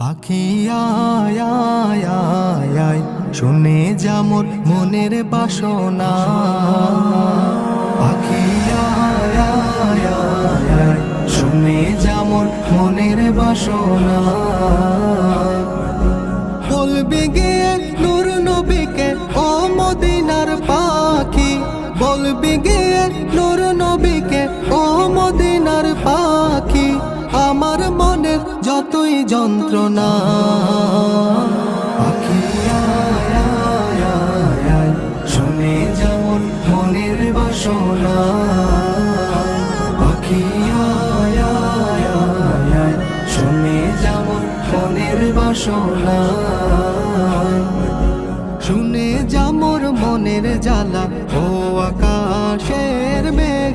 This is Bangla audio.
পাখি আয় আয় আয় আয়, শুনে যা মোর মনের বাসনা। পাখি আয় আয় আয় আয়, শুনে যা মোর মনের বাসনা। বলবি গিয়ে নূর নবীকে ও মদিনার পাখি, বলবি গিয়ে নূর নবীকে ও মদিনার পাখি। আমার মনের যতই যন্ত্রণা, পাখি আয় আয় আয় আয়, শুনে যেমন মনের বাসনা। পাখি আয় আয় আয় আয়, শুনে যেমন মনের বাসনা। শুনে যা মোর মনের জ্বালা ও আকাশের মেঘ,